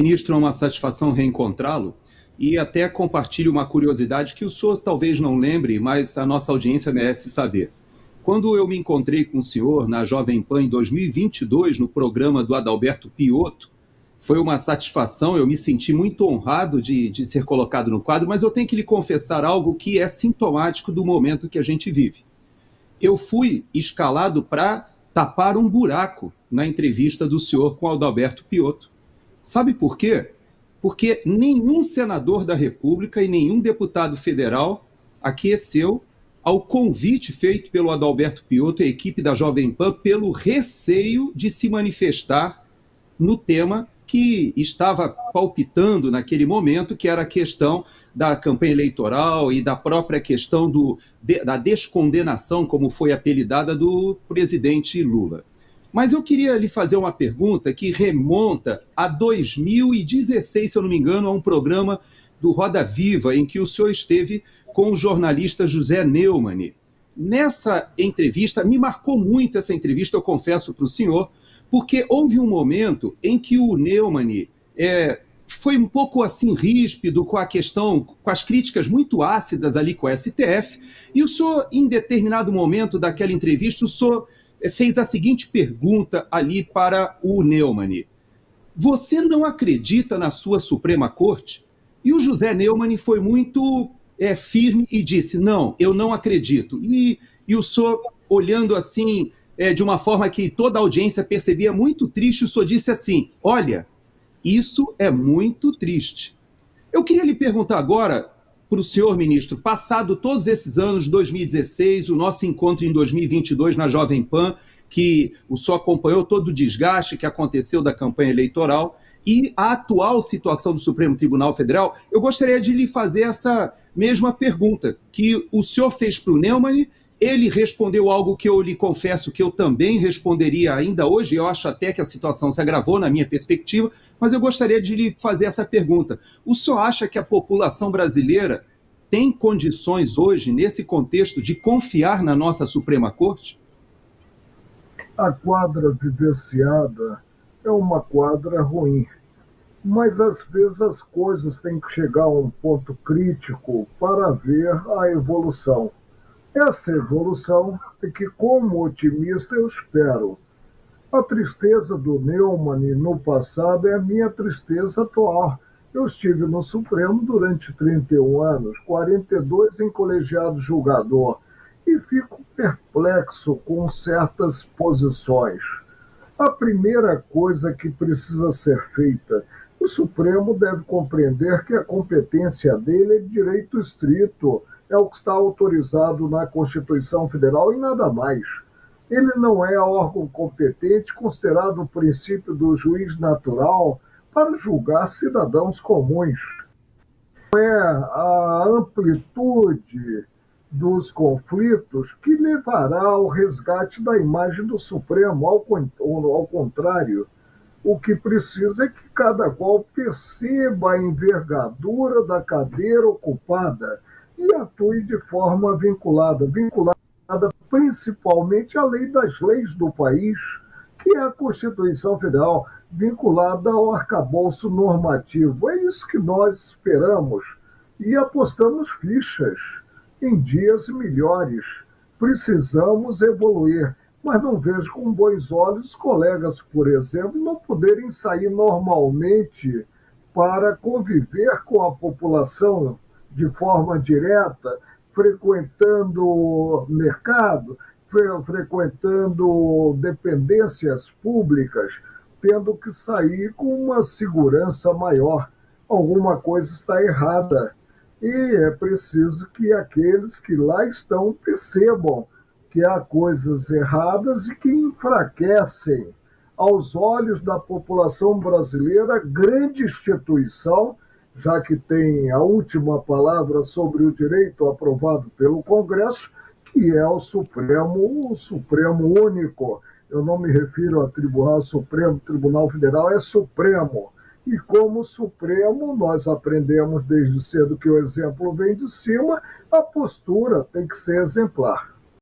Ministro, é uma satisfação reencontrá-lo e até compartilho uma curiosidade que o senhor talvez não lembre, mas a nossa audiência merece saber. Quando eu me encontrei com o senhor na Jovem Pan em 2022, no programa do Adalberto Piotto, foi uma satisfação, eu me senti muito honrado de ser colocado no quadro, mas eu tenho que lhe confessar algo que é sintomático do momento que a gente vive. Eu fui escalado para tapar um buraco na entrevista do senhor com o Adalberto Piotto. Sabe por quê? Porque nenhum senador da República e nenhum deputado federal aqueceu ao convite feito pelo Adalberto Piotto e a equipe da Jovem Pan pelo receio de se manifestar no tema que estava palpitando naquele momento, que era a questão da campanha eleitoral e da própria questão da descondenação, como foi apelidada, do presidente Lula. Mas eu queria lhe fazer uma pergunta que remonta a 2016, se eu não me engano, a um programa do Roda Viva, em que o senhor esteve com o jornalista José Neumann. Nessa entrevista, me marcou muito essa entrevista, eu confesso para o senhor, porque houve um momento em que o Neumann foi um pouco assim ríspido com a questão, com as críticas muito ácidas ali com o STF, e o senhor, em determinado momento daquela entrevista, o senhor fez a seguinte pergunta ali para o Neumann: você não acredita na sua Suprema Corte? E o José Neumann foi muito firme e disse: não, eu não acredito. E o senhor, olhando assim, de uma forma que toda a audiência percebia muito triste, o senhor disse assim: olha, isso é muito triste. Eu queria lhe perguntar agora, para o senhor, ministro, passado todos esses anos, 2016, o nosso encontro em 2022 na Jovem Pan, que o senhor acompanhou todo o desgaste que aconteceu da campanha eleitoral e a atual situação do Supremo Tribunal Federal, eu gostaria de lhe fazer essa mesma pergunta que o senhor fez para o Neumann. Ele respondeu algo que eu lhe confesso que eu também responderia ainda hoje, eu acho até que a situação se agravou na minha perspectiva, mas eu gostaria de lhe fazer essa pergunta. O senhor acha que a população brasileira tem condições hoje, nesse contexto, de confiar na nossa Suprema Corte? A quadra vivenciada é uma quadra ruim, mas às vezes as coisas têm que chegar a um ponto crítico para ver a evolução. Essa evolução é que, como otimista, eu espero. A tristeza do Neumann no passado é a minha tristeza atual. Eu estive no Supremo durante 31 anos, 42 em colegiado julgador, e fico perplexo com certas posições. A primeira coisa que precisa ser feita: o Supremo deve compreender que a competência dele é de direito estrito, é o que está autorizado na Constituição Federal e nada mais. Ele não é órgão competente, considerado o princípio do juiz natural, para julgar cidadãos comuns. Não é a amplitude dos conflitos que levará ao resgate da imagem do Supremo. Ao contrário, o que precisa é que cada qual perceba a envergadura da cadeira ocupada e atue de forma vinculada principalmente à lei das leis do país, que é a Constituição Federal, vinculada ao arcabouço normativo. É isso que nós esperamos e apostamos fichas em dias melhores. Precisamos evoluir, mas não vejo com bons olhos os colegas, por exemplo, não poderem sair normalmente para conviver com a população de forma direta, frequentando mercado, frequentando dependências públicas, tendo que sair com uma segurança maior. Alguma coisa está errada. E é preciso que aqueles que lá estão percebam que há coisas erradas e que enfraquecem, aos olhos da população brasileira, a grande instituição, já que tem a última palavra sobre o direito aprovado pelo Congresso, que é o Supremo Único. Eu não me refiro a Tribunal Supremo, Tribunal Federal é Supremo. E como Supremo, nós aprendemos desde cedo que o exemplo vem de cima, a postura tem que ser exemplar.